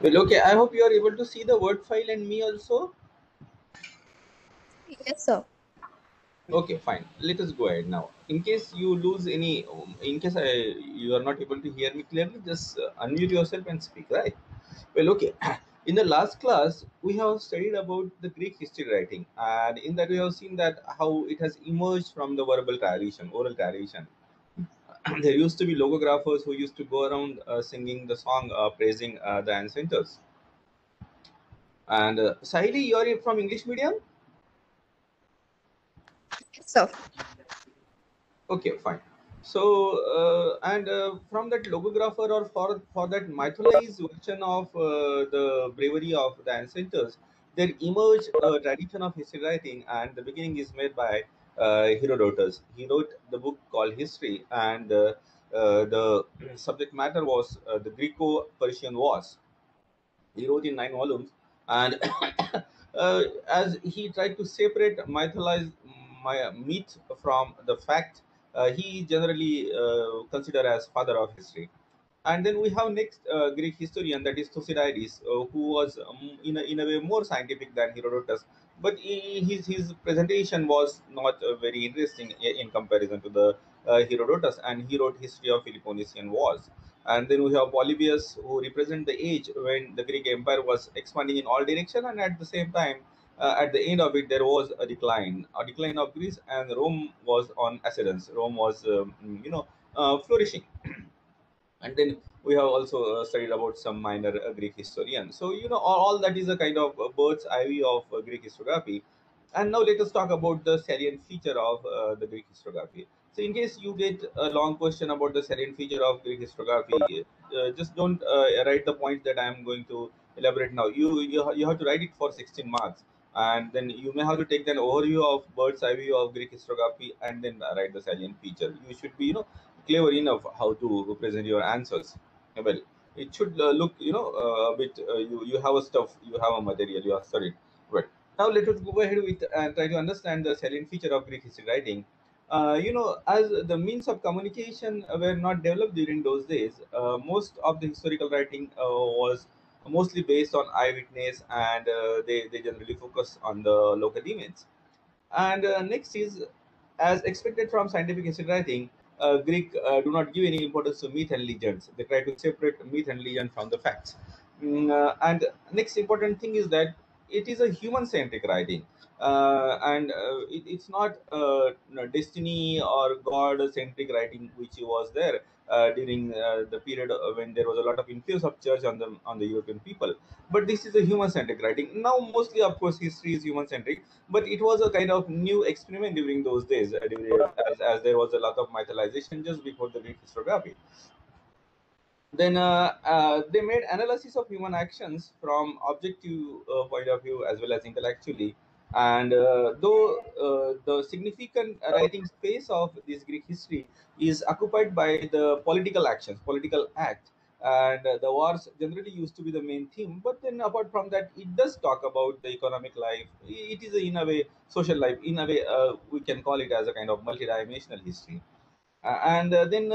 Well, okay. I hope you are able to see the word file and me also. Yes, sir. Okay, fine. Let us go ahead now. In case you lose any, in case you are not able to hear me clearly, just unmute yourself and speak. Right. Well, okay. In the last class, we have studied about the Greek history writing, and in that we have seen that how it has emerged from the verbal tradition, oral tradition. There used to be logographers who used to go around singing the song praising the ancestors. And Sahili, you are from English medium. Yes, sir. Okay, fine. So, and from that logographer or for that mythologized version of the bravery of the ancestors, there emerged a tradition of history writing, and the beginning is made by Herodotus. He wrote the book called History, and the subject matter was the Greco-Persian Wars. He wrote in 9 volumes, and as he tried to separate mythologize my myth from the fact, he generally considered as father of history. And then we have next Greek historian, that is Thucydides, who was in a way more scientific than Herodotus, but his presentation was not very interesting in comparison to the Herodotus, and he wrote history of Peloponnesian Wars. And then we have Polybius, who represent the age when the Greek Empire was expanding in all direction, and at the same time, at the end of it, there was a decline of Greece, and Rome was on ascendance. Rome was, flourishing. And then we have also studied about some minor Greek historians. So all that is a kind of bird's eye view of Greek historiography. And now let us talk about the salient feature of the Greek historiography. So in case you get a long question about the salient feature of Greek historiography, just don't write the points that I am going to elaborate now. You have to write it for 16 marks, and then you may have to take an overview of bird's eye view of Greek historiography and then write the salient feature. You should be clever enough how to present your answers. Well, it should look a bit. You have a stuff, you have a material, you have studied. Well, now let us go ahead with and try to understand the salient feature of Greek history writing. As the means of communication were not developed during those days, most of the historical writing was mostly based on eyewitness, and they generally focus on the local events. And next is, as expected from scientific history writing, Greek do not give any importance to myth and legends. They try to separate myth and legend from the facts. And next important thing is that it is a human-centric writing, and it's not destiny or God-centric writing which was there during the period when there was a lot of influence of church on the European people. But this is a human-centric writing. Now, mostly, of course, history is human-centric, but it was a kind of new experiment during those days, as there was a lot of mythologization just before the Greek historiography. Then they made analysis of human actions from objective point of view as well as intellectually. And though the significant writing space of this Greek history is occupied by the political actions, political act, and the wars generally used to be the main theme. But then apart from that, it does talk about the economic life. It is in a way social life. In a way, we can call it as a kind of multidimensional history. And then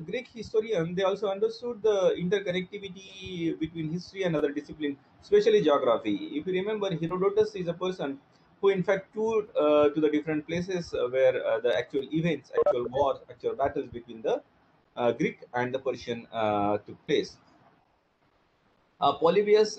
Greek historian, they also understood the interconnectivity between history and other disciplines, especially geography. If you remember, Herodotus is a person who in fact toured to the different places where the actual events, actual wars, actual battles between the Greek and the Persian took place. Polybius,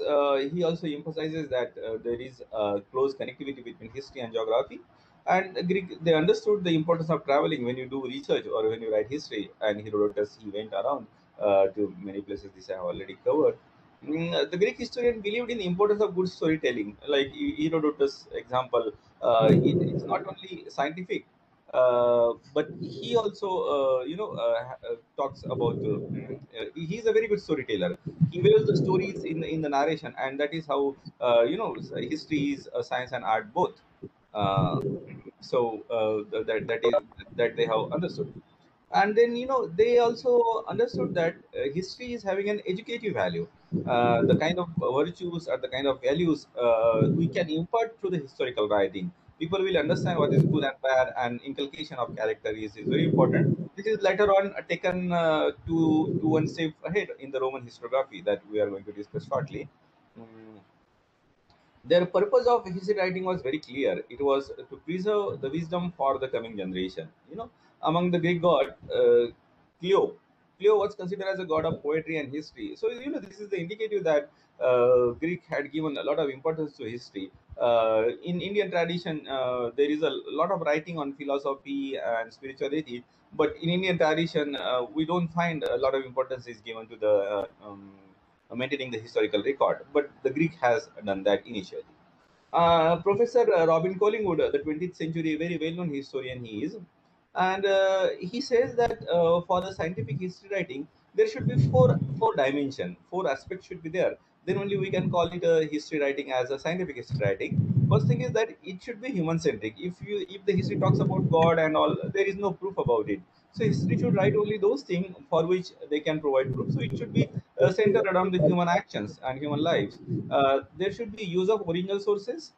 he also emphasizes that there is a close connectivity between history and geography. And Greek, they understood the importance of traveling when you do research or when you write history. And Herodotus, he went around to many places. This I have already covered. The Greek historian believed in the importance of good storytelling. Like Herodotus' example, it's not only scientific, but he also, talks about. He's a very good storyteller. He weaves the stories in the narration, and that is how history is science and art both. Uh, that is that they have understood. And then they also understood that history is having an educative value. The kind of virtues or the kind of values we can impart through the historical writing. people will understand what is good and bad, and inculcation of character is very important. This is later on taken to one step ahead in the Roman historiography that we are going to discuss shortly. Mm, their purpose of history writing was very clear. It was to preserve the wisdom for the coming generation. Among the Greek god, Cleo. Cleo was considered as a god of poetry and history. So, this is the indicative that Greek had given a lot of importance to history. In Indian tradition, there is a lot of writing on philosophy and spirituality, but in Indian tradition, we don't find a lot of importance is given to the maintaining the historical record. But the Greek has done that initially. Professor Robin Collingwood, the 20th century, very well-known historian he is, and he says that for the scientific history writing, there should be four dimension, four aspects should be there. Then only we can call it a history writing as a scientific history writing. First thing is that it should be human centric. If the history talks about God and all, there is no proof about it. So history should write only those things for which they can provide proof. So it should be centered around the human actions and human lives. There should be use of original sources.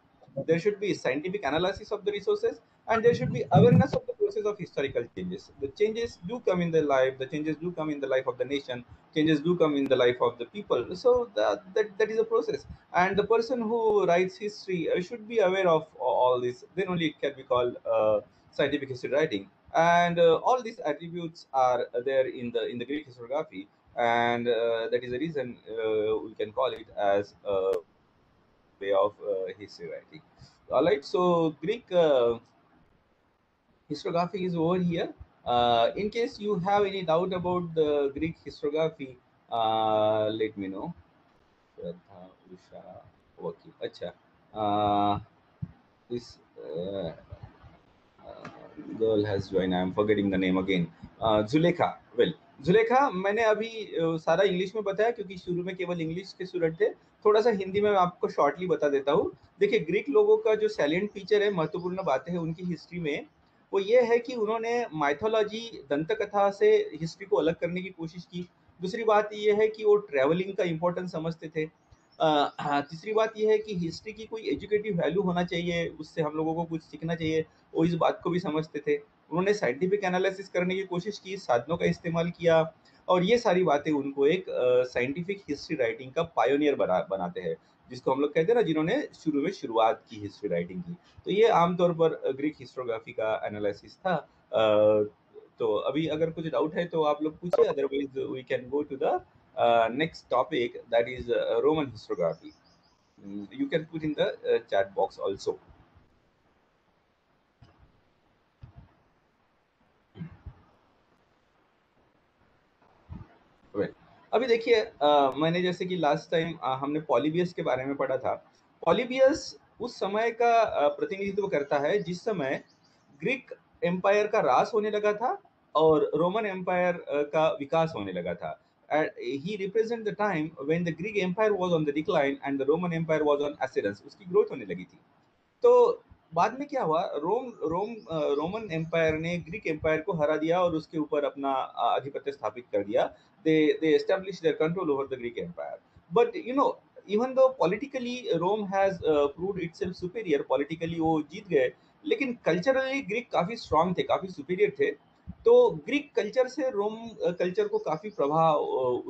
There should be scientific analysis of the resources, and there should be awareness of the process of historical changes. The changes do come in the life. The changes do come in the life of the nation. Changes do come in the life of the people. So that is a process, and the person who writes history should be aware of all this. Then only it can be called scientific history writing. And all these attributes are there in the Greek historiography, and that is the reason we can call it as way of history writing. All right, so Greek historiography is over here. In case you have any doubt about the Greek historiography, let me know. Shraddha, Usha, okay, acha. This girl has joined. I am forgetting the name again. Zulekha. Well, Zulekha मैंने अभी सारा English में बताया क्योंकि शुरू में केवल English के स्टूडेंट थे। थोड़ा सा हिंदी में मैं आपको शॉर्टली बता देता हूँ। देखिए, ग्रीक लोगों का जो सैलिएंट फीचर है, महत्वपूर्ण बातें हैं उनकी हिस्ट्री में, वो ये है कि उन्होंने माइथोलॉजी, दंत कथा से हिस्ट्री को अलग करने की कोशिश की। दूसरी बात ये है कि वो ट्रैवलिंग का इम्पोर्टेंस समझते थे। तीसरी बात ये है कि हिस्ट्री की कोई एजुकेटिव वैल्यू होना चाहिए, उससे हम लोगों को कुछ सीखना चाहिए, वो इस बात को भी समझते थे। उन्होंने साइंटिफिक एनालिसिस करने की कोशिश की, साधनों का इस्तेमाल किया, और ये सारी बातें उनको एक साइंटिफिक हिस्ट्री राइटिंग का पायोनियर बनाते हैं, जिसको हम लोग कहते हैं ना, जिन्होंने शुरू में शुरुआत की हिस्ट्री राइटिंग की। तो ये आमतौर पर ग्रीक हिस्टोग्राफी का एनालिसिस था। तो अभी अगर कुछ डाउट है तो आप लोग पूछिए, otherwise we can go to the next topic, that is Roman historiography. You can put in the chat box also. Well, अभी देखिए, मैंने जैसे कि लास्ट टाइम हमने पॉलीबियस के बारे में पढ़ा था। पॉलीबियस उस समय का प्रतिनिधित्व करता है जिस समय ग्रीक एम्पायर का ह्रास होने लगा था और रोमन एम्पायर का विकास होने लगा था। He represent the time when the Greek empire was on the decline and the Roman empire was on ascendance, उसकी ग्रोथ होने लगी थी। तो बाद में क्या हुआ, रोमन एम्पायर ने ग्रीक एम्पायर को हरा दिया और उसके ऊपर अपना आधिपत्य स्थापित कर दिया। They establish their control over the Greek empire. But even though politically Rome has proved itself superior, politically वो जीत गए, लेकिन कल्चरली ग्रीक काफी स्ट्रांग थे, काफी सुपीरियर थे। तो ग्रीक कल्चर से रोम कल्चर को काफी प्रभाव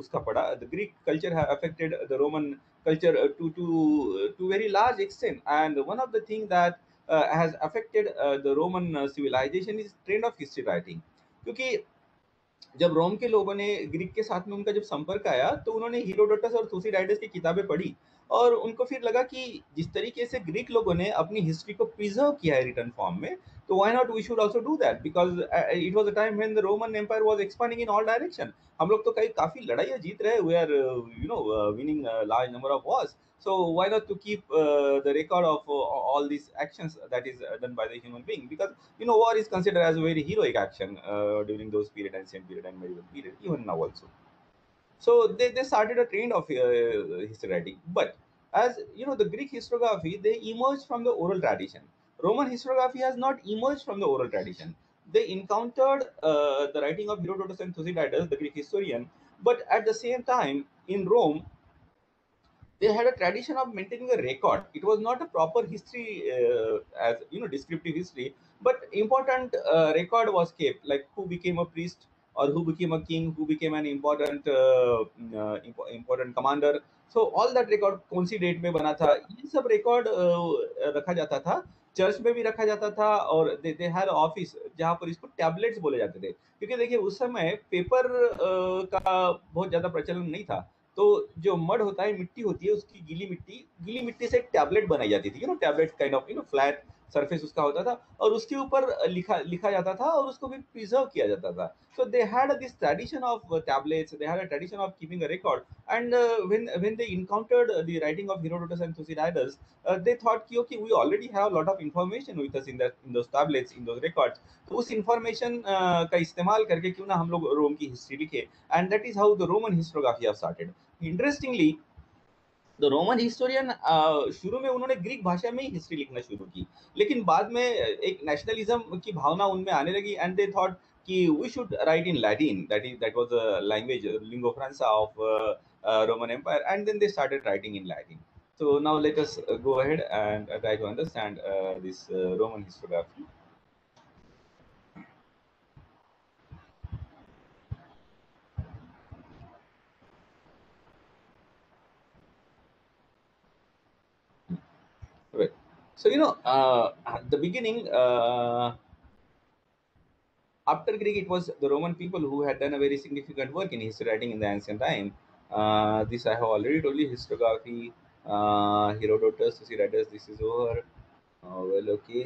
उसका पड़ा। The Greek culture have affected the Roman culture to very large extent, and one of the things that has affected the Roman civilization is trend of history writing. क्योंकि जब रोम के लोगों ने ग्रीक के साथ में उनका जब संपर्क आया तो उन्होंने हीरोडोटस और थुसिडाइडस की किताबें पढ़ी, और उनको फिर लगा कि जिस तरीके से ग्रीक लोगों ने अपनी हिस्ट्री को प्रिजर्व किया है रिटर्न फॉर्म में, तो why not we should also do that, because it was a time when the Roman empire was expanding in all direction. हम लोग तो कई काफी लड़ाइयाँ जीत रहे, we are winning large number of wars. So why not to keep the record of all these actions that is done by the human being? Because war is considered as a very heroic action during those period, ancient period and medieval period, even now also. So they started a trend of history writing. But as you know, the Greek historiography, they emerged from the oral tradition. Roman historiography has not emerged from the oral tradition. They encountered the writing of Herodotus and Thucydides, the Greek historian, but at the same time in Rome they had a tradition of maintaining a record. It was not a proper history, as descriptive history, but important record was kept, like who became a priest or who became a king, who became an important important commander. So all that record कौन सी date में बना था, ये सब record रखा जाता था। Church में भी रखा जाता था, और दे हैड ऑफिस जहाँ पर इसको टैबलेट्स बोले जाते थे, क्योंकि देखिए उस समय पेपर का बहुत ज्यादा प्रचलन नहीं था। तो जो मड होता है, मिट्टी होती है, उसकी गीली मिट्टी से एक टैबलेट बनाई जाती थी, tablet kind of flat surface उसका होता था, और उसके ऊपर लिखा लिखा जाता था, और उसको भी प्रिजर्व किया जाता था। So they had this tradition of tablets. They had a tradition of keeping a record. And when they encountered the writing of Herodotus and Thucydides, they thought कि okay, we already have a lot of information with us in those tablets, in those records. तो उस information का इस्तेमाल करके क्यों ना हम लोग रोम की हिस्ट्री लिखे, and that is how the Roman historiography have started. Interestingly, the Roman historian शुरू में उन्होंने ग्रीक भाषा में ही हिस्ट्री लिखना शुरू की, लेकिन बाद में एक नेशनलिज्म की भावना उनमें आने लगी, एंड दे थॉट कि we should write in Latin, that was the language lingua franca of Roman empire, and then they started writing in Latin. So now let us go ahead and try to understand this Roman historiography. Right. So at the beginning, after Greek, it was the Roman people who had done a very significant work in history writing in the ancient time. This I have already told you, historiography, Herodotus, Thucydides, this is over. Well, okay.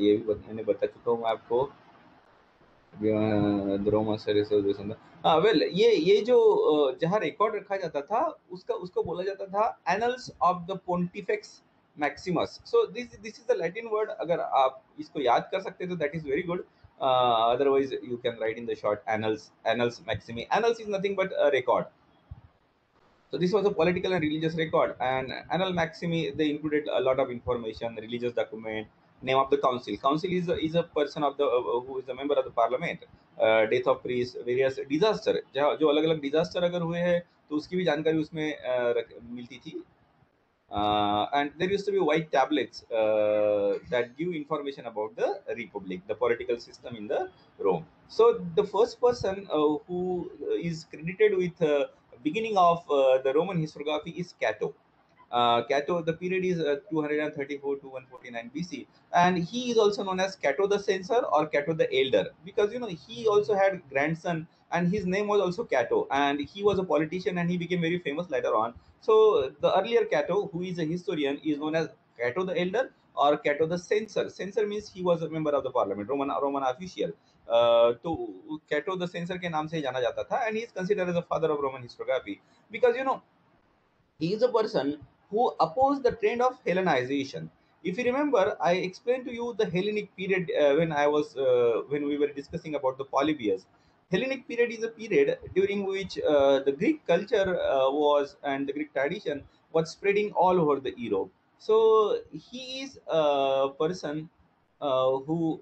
ये भी मैंने बता चुका हूँ आपको. The Roman series of this and that. Well ये जो जहाँ रिकॉर्ड रखा जाता था, उसका उसको बोला जाता था annals of the pontifex maximus. So this is the Latin word. अगर आप इसको याद कर सकते तो that is very good. Otherwise you can write in the short annals maximi. Annals is nothing but a record. So this was a political and religious record, and Annal Maximi, they included a lot of information, religious document, name of the council. Council is a person of the who is a member of the parliament, death of priest, various disaster. जो अलग अलग disaster अगर हुए हैं तो उसकी भी जानकारी उसमें मिलती थी. And there used to be white tablets that give information about the republic, the political system in the Rome. So the first person who is credited with beginning of the Roman historiography is Cato. Cato, the period is 234 to 149 BC, and he is also known as Cato the Censor or Cato the Elder, because he also had grandson, and his name was also Cato, and he was a politician, and he became very famous later on. So the earlier Cato, who is a historian, is known as Cato the Elder or Cato the Censor. Censor means he was a member of the parliament, Roman official. तो Cato the Censor के नाम से जाना जाता था, and he is considered as a father of Roman historiography, because he is a person who opposed the trend of Hellenization. If you remember, I explained to you the Hellenic period when we were discussing about the Polybius. Hellenic period is a period during which the Greek culture was and the Greek tradition was spreading all over the Europe. So he is a person who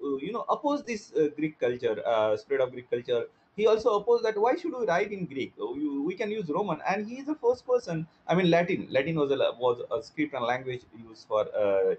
opposed this Greek culture, spread of Greek culture. He also opposed that why should we write in Greek? We can use Roman, and he is the first person. I mean, Latin. Latin was a script and language used for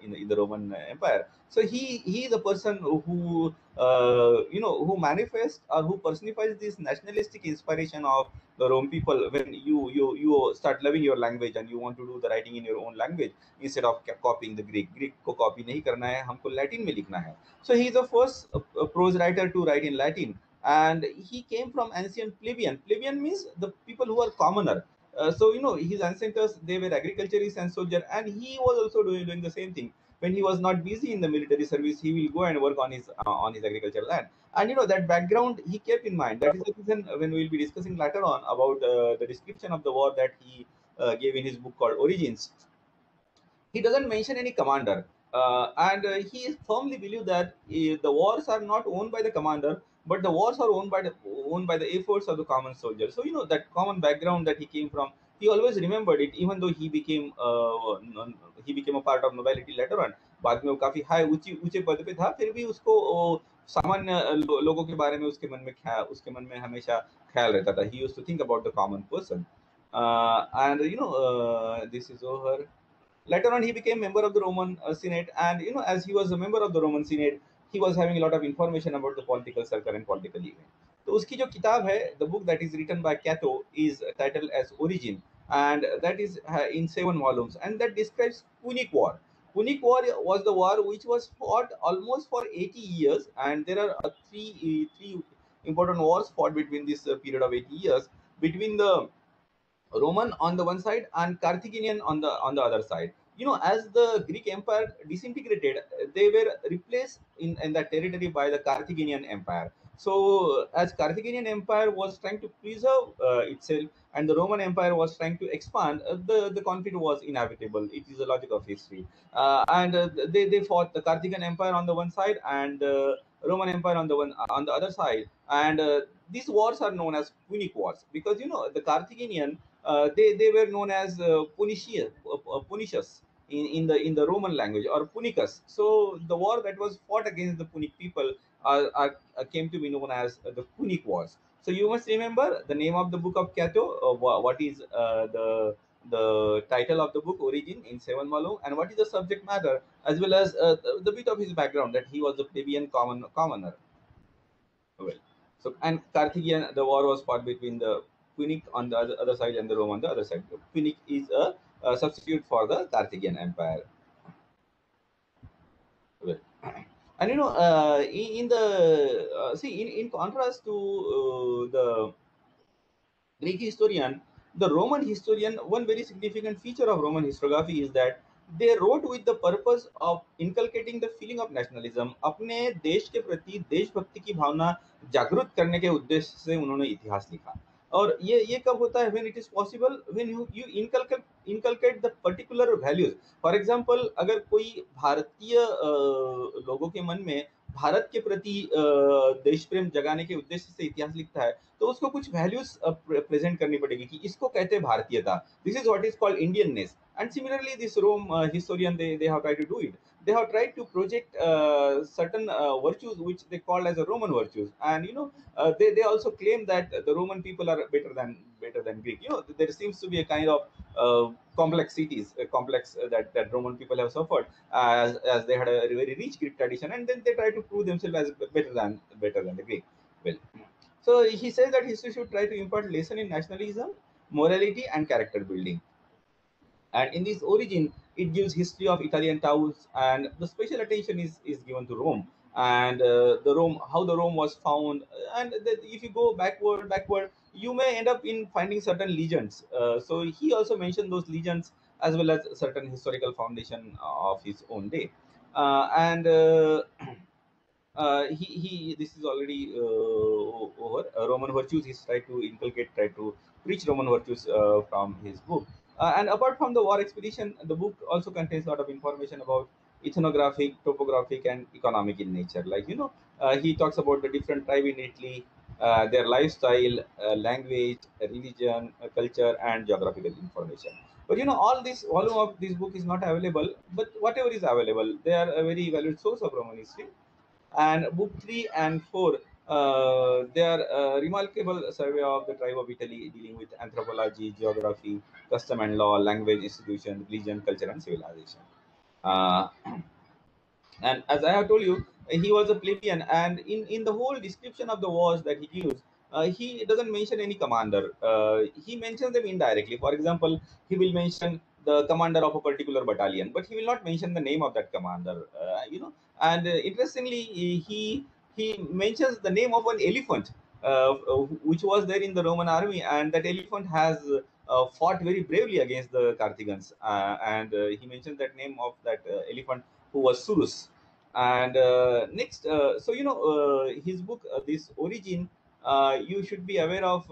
in the Roman Empire. So he is a person who who manifests or who personifies this nationalistic inspiration of the Rome people. When you start loving your language and you want to do the writing in your own language instead of copying the Greek को copy नहीं करना है, हमको Latin में लिखना है. So he is the first prose writer to write in Latin, and he came from ancient plebeian. Plebeian means the people who are commoner. So his ancestors, they were agriculturists and soldier, and he was also doing the same thing. When he was not busy in the military service, he will go and work on his agricultural land. And that background he kept in mind. That is the reason when we will be discussing later on about the description of the war that he gave in his book called Origins. He doesn't mention any commander, and he firmly believes that the wars are not owned by the commander, but the wars are owned by the efforts of the common soldier. So that common background that he came from, he always remembered it, even though he became a part of nobility later on. बाद में वो काफी high ऊंची ऊंचे पद पे था, फिर भी उसको सामान्य लोगों के बारे में उसके मन में हमेशा ख्याल रहता था. He used to think about the common person. And this is over. Later on, he became member of the Roman Senate, and as he was a member of the Roman Senate, he was having a lot of information about the political circle and political event. तो उसकी जो किताब है, the book that is written by Cato is titled as Origin, and that is in 7 volumes, and that describes Punic War. Punic War was the war which was fought almost for 80 years, and there are three important wars fought between this period of 80 years between the Roman on the one side and Carthaginian on the other side. As the Greek Empire disintegrated, they were replaced in that territory by the Carthaginian Empire. So, as Carthaginian Empire was trying to preserve itself, and the Roman Empire was trying to expand, the conflict was inevitable. It is a logic of history, and they fought the Carthaginian Empire on the one side and the Roman Empire on the other side, and these wars are known as Punic Wars because the Carthaginian they were known as Punicius in the Roman language, or Punicus. So the war that was fought against the Punic people came to be known as the Punic Wars. So you must remember the name of the book of Cato. What is the title of the book, Origin, in 7 volume, and what is the subject matter, as well as the bit of his background, that he was a plebeian commoner. Well, so, and Carthaginian, the war was fought between the Punic on the other side and the Rome on the other side. The Punic is a substitute for the Carthaginian Empire. Well, and in the see, in contrast to the Greek historian, the Roman historian, one very significant feature of Roman historiography is that they wrote with the purpose of inculcating the feeling of nationalism. अपने देश के प्रति देशभक्ति की भावना जागृत करने के उद्देश्य से उन्होंने इतिहास लिखा। और ये कब होता है? When it is possible, when you inculcate the particular values. For example, अगर कोई भारतीय लोगों के मन में भारत के प्रति देश प्रेम जगाने के उद्देश्य से इतिहास लिखता है, तो उसको कुछ वैल्यूज प्रेजेंट करनी पड़ेगी कि इसको कहते हैं भारतीयता. This is what is called Indianness. And similarly, this Rome historian, they have tried to do it. They have tried to project certain virtues which they call as a Roman virtues, and they also claim that the Roman people are better than Greek. There seems to be a kind of complexities, complex that Roman people have suffered as they had a very rich Greek tradition, and then they try to prove themselves as better than the Greek. Well, so he says that history should try to impart lesson in nationalism, morality, and character building. And in this Origin, it gives history of Italian towns, and the special attention is given to Rome, and the Rome, how the Rome was found. And if you go backward, you may end up in finding certain legends. So he also mentioned those legends as well as certain historical foundation of his own day. And he this is already over. Roman virtues, he's tried to inculcate, try to preach Roman virtues from his book. And apart from the war expedition, the book also contains a lot of information about ethnographic, topographic, and economic in nature. Like he talks about the different tribe in Italy, their lifestyle, language, religion, culture, and geographical information. But all this volume of this book is not available. But whatever is available, they are a very valued source of Roman history. And book 3 and 4, they are a remarkable survey of the tribe of Italy, dealing with anthropology, geography, custom and law, language, institution, religion, culture, and civilization. Uh, and as I have told you, he was a plebeian, and in the whole description of the wars that he gives, he doesn't mention any commander. He mentions them indirectly. For example, he will mention the commander of a particular battalion, but he will not mention the name of that commander. And interestingly, he mentions the name of an elephant, which was there in the Roman army, and that elephant has fought very bravely against the Carthaginians. And he mentions that name of that elephant, who was Surus. And next, so his book, this Origin, you should be aware of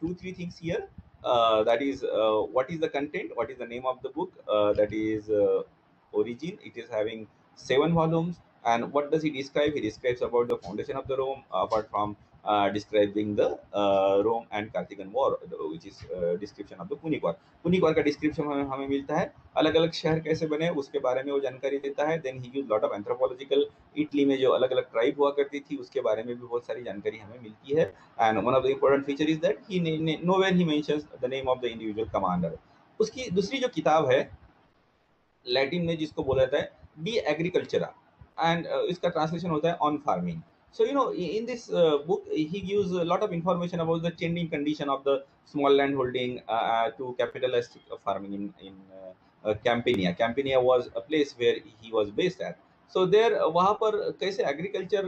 two, three things here. That is, what is the content, what is the name of the book, that is Origin. It is having 7 volumes. And what does he describe? He describes about the foundation of the Rome, apart from describing the Rome and Carthaginian War, which is description of the Punic War. Punic war का description हमें हमें मिलता है, अलग अलग शहर कैसे बने उसके बारे में वो जानकारी देता है. Then he use lot of anthropological, Italy में जो अलग अलग ट्राइब हुआ करती थी उसके बारे में भी बहुत सारी जानकारी हमें मिलती है. And one of the important feature is that he nowhere he mentions the name of the individual commander. उसकी दूसरी जो किताब है लैटिन में जिसको बोला जाता है डी एग्रीकल्चरा, एंड इसका ट्रांसलेशन होता है on farming. So in this book, he gives a lot of information about the changing condition of the small land holding to capitalistic farming in Campania. Campania was a place where he was based at. So there वहाँ पर कैसे agriculture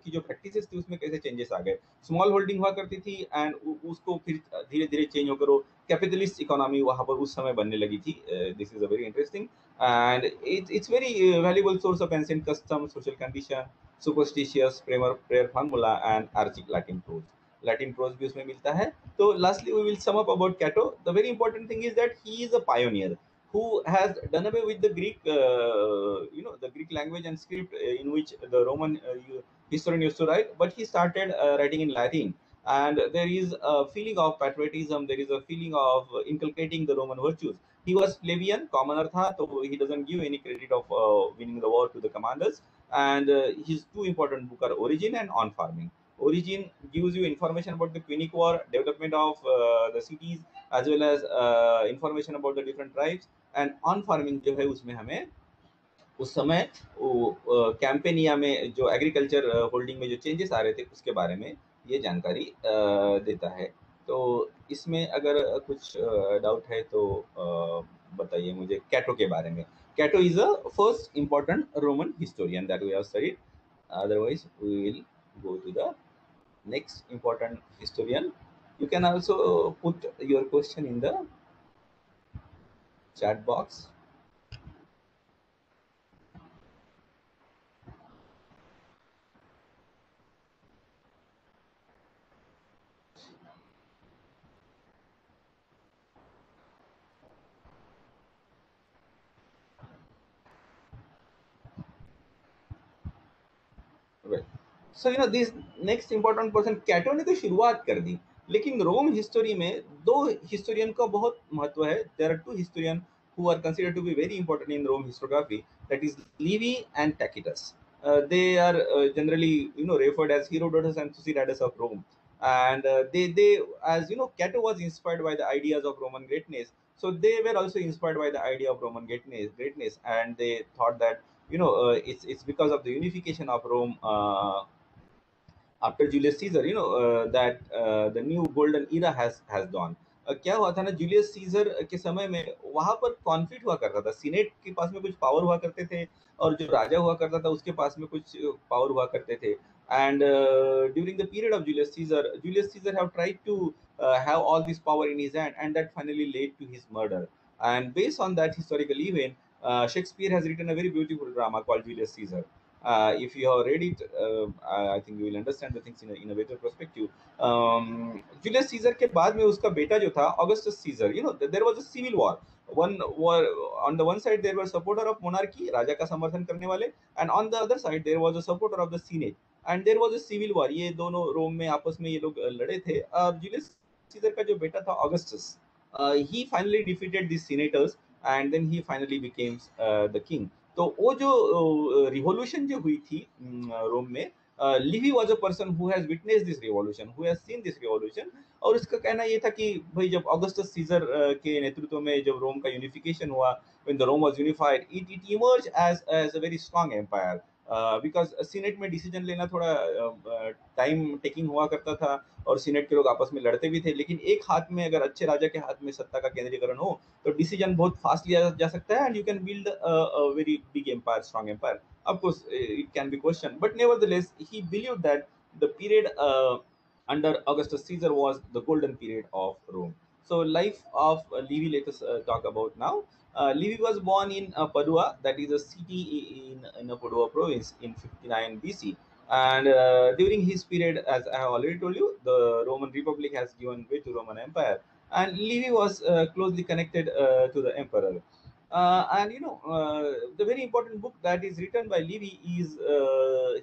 की जो practices थी उसमें कैसे changes आ गए. Small holding हुआ करती थी एंड उसको फिर धीरे धीरे चेंज होकर वो कैपिटलिस्ट इकोनॉमी वहाँ पर उस समय बनने लगी थी. This is a very interesting and it's very valuable source of ancient customs, social condition, superstitious prayer formula and archaic Latin prose. Latin prose भी उसमें मिलता है. तो lastly we will sum up about Cato. The very important thing is that he is a pioneer who has done away with the Greek, the Greek language and script in which the Roman historian used to write, but he started writing in Latin. And there is a feeling of patriotism, there is a feeling of inculcating the Roman virtues. He was plebeian, commoner tha, so he doesn't give any credit of winning the war to the commanders. And his two important books are Origin and On Farming. Origin gives you information about the Punic War, development of the cities, as well as information about the different tribes. And on farming जो है उसमें हमें उस समय कैंपेनिया में जो agriculture holding में जो चेंजेस आ रहे थे उसके बारे में ये जानकारी देता है. तो इसमें अगर कुछ डाउट है तो बताइए मुझे कैटो के बारे में. Cato is a first important Roman historian that we have studied. Otherwise we will go to the next important historian. You can also put your question in the chat box. So this next important person Cato ने तो शुरुआत कर दी, लेकिन रोम history में दो historian का बहुत महत्व है. There are two historian who are considered to be very important in Rome historiography, that is Livy and Tacitus. They are generally referred as Herodotus and Thucydides of Rome. And they as Cato was inspired by the ideas of Roman greatness, so they were also inspired by the idea of Roman greatness, and they thought that it's because of the unification of Rome after Julius Caesar, that the new golden era has dawned. क्या हुआ था ना, Julius Caesar के समय में वहां पर conflict हुआ करता था. सीनेट के पास में कुछ पावर हुआ करते थे और जो राजा हुआ करता था उसके पास में कुछ पावर हुआ करते थे. And during the period of Julius Caesar have tried to have all this power in his hand, and that finally led to his murder. And based on that historical event, Shakespeare has written a very beautiful drama called Julius Caesar. If you have read it, I think you will understand the things in a better perspective. Julius Caesar के बाद में उसका बेटा जो था Augustus Caesar, there was a civil war. One war, on the one side there were supporter of monarchy, राजा का समर्थन करने वाले, and on the other side there was a supporter of the Senate, and there was a civil war. ये दोनों रोम में आपस में ये लोग लड़े थे. और जुलियस सीजर का जो बेटा था Augustus, he finally defeated these senators, and then he finally became the king. तो वो जो रिवॉल्यूशन जो हुई थी रोम में, Levi was a person who has witness this revolution, who has seen this revolution. और उसका कहना ये था कि भाई जब ऑगस्टस सीजर के नेतृत्व में जब रोम का यूनिफिकेशन हुआ, when the Rome was unified, it emerge as a very strong empire. Because senate में डिसीजन लेना थोड़ा टाइम टेकिंग हुआ करता था और सीनेट के लोग आपस में लड़ते भी थे. लेकिन एक हाथ में, अगर अच्छे राजा के हाथ में सत्ता का केंद्रीकरण हो तो डिसीजन बहुत फास्ट लिया जा सकता है, and you can build a very big empire, strong empire. Of course, it can be questioned, but nevertheless, he believed that the period under Augustus Caesar was the golden period of Rome. So, life of Livy, let us talk about now. Livy was born in Padua, that is a city in Padua province, in 59 BC. And during his period, as I have already told you, the Roman Republic has given way to Roman Empire, and Livy was closely connected to the emperor. And the very important book that is written by Livy is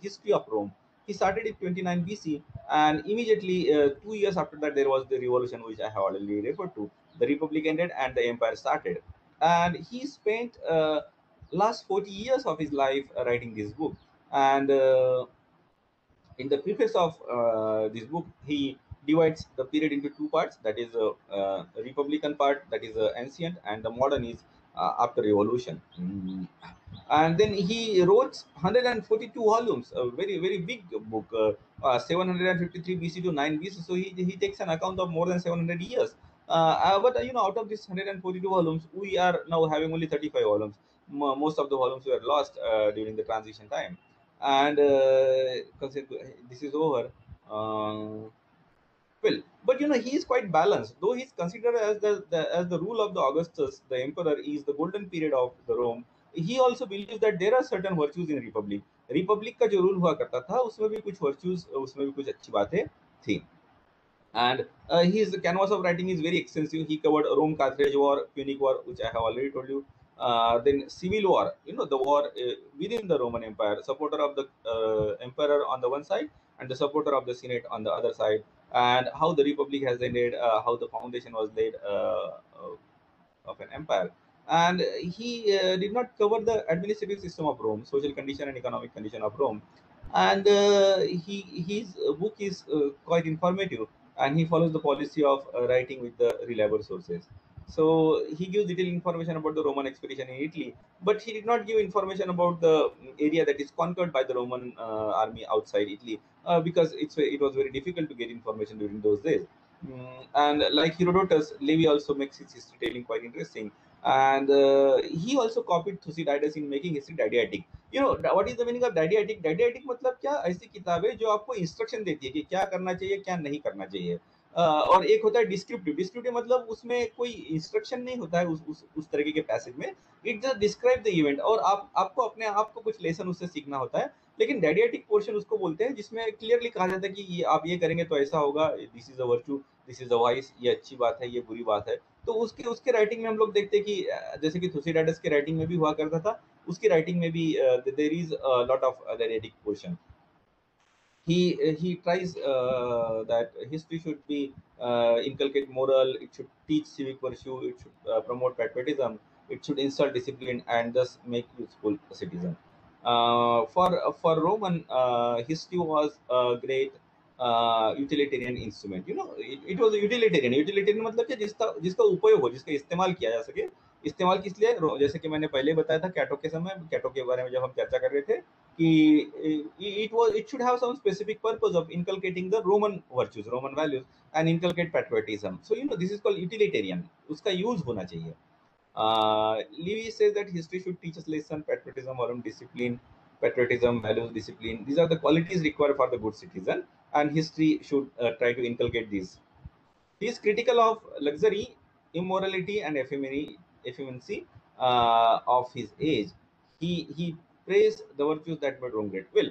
History of Rome. He started in 29 BC, and immediately 2 years after that, there was the revolution which I have already referred to. The republic ended and the empire started, and he spent last 40 years of his life writing this book. And in the preface of this book, he divides the period into two parts. That is a republican part, that is ancient, and the modern is after revolution. And then he wrote 142 volumes, a very very big book, 753 BC to 9 BC. So he takes an account of more than 700 years. But out of this 142 volumes, we are now having only 35 volumes. Most of the volumes were lost during the transition time. And this is over. Uh, well, but he is quite balanced. Though he is considered as the rule of the Augustus, the emperor, is the golden period of the Rome. He also believes that there are certain virtues in republic. Republic का जो rule हुआ करता था उसमें भी कुछ virtues, उसमें भी कुछ अच्छी बातें थी. And his canvas of writing is very extensive. He covered Rome Carthage War, Punic War, which I have already told you. Then Civil War, the war within the Roman Empire, supporter of the emperor on the one side and the supporter of the Senate on the other side, and how the Republic has ended, how the foundation was laid of an empire. And he did not cover the administrative system of Rome, social condition and economic condition of Rome. And his book is quite informative, and he follows the policy of writing with the reliable sources. So he gives detailed information about the Roman expedition in Italy, but he did not give information about the area that is conquered by the Roman army outside Italy, because it was very difficult to get information during those days. And like Herodotus, Livy also makes his history telling quite interesting. And he also copied Thucydides in making history didactic. What is the meaning of didactic? Didactic मतलब क्या, ऐसी किताबें जो आपको instruction देती है कि क्या करना चाहिए क्या नहीं करना चाहिए. और एक होता है डिस्क्रिप्टिव. डिस्क्रिप्टिव मतलब उसमें कोई इंस्ट्रक्शन नहीं होता है उस तरीके के पैसेज में. It just describe the event, और आपको अपने आप को कुछ लेसन उससे सीखना होता है. लेकिन डैडियाटिक पोर्शन उसको बोलते हैं जिसमें क्लियरली कहा जाता है कि आप ये करेंगे तो ऐसा होगा, this is a virtue, this is a vice, ये अच्छी बात है, ये बुरी बात है. तो उसके उसके राइटिंग में हम लोग देखते हैं कि जैसे कि थुसिडाइडस के राइटिंग में भी हुआ करता था, उसकी राइटिंग में भी there is lot of didactic portion. He tries that history should be inculcate moral, it should teach civic virtue, it should promote patriotism, it should instill discipline and thus make useful citizen. For Roman, history was a great utilitarian instrument. It was a utilitarian मतलब कि जिसका उपयोग हो, जिसका इस्तेमाल किया जा सके. इस्तेमाल किस लिए? जैसे कि मैंने पहले बताया था, कैटो के समय, कैटो के बारे में जब हम चर्चा कर रहे थे कि it should have some specific purpose of inculcating the Roman virtues, Roman values, and inculcate patriotism. So this is called utilitarian. उसका use होना चाहिए. Lewis says that history should teach us lesson, patriotism, moral discipline, patriotism, values, discipline. These are the qualities required for the good citizen, and history should try to inculcate these. He is critical of luxury, immorality, and effeminacy of his age. He praised the virtues that were wrong. Well,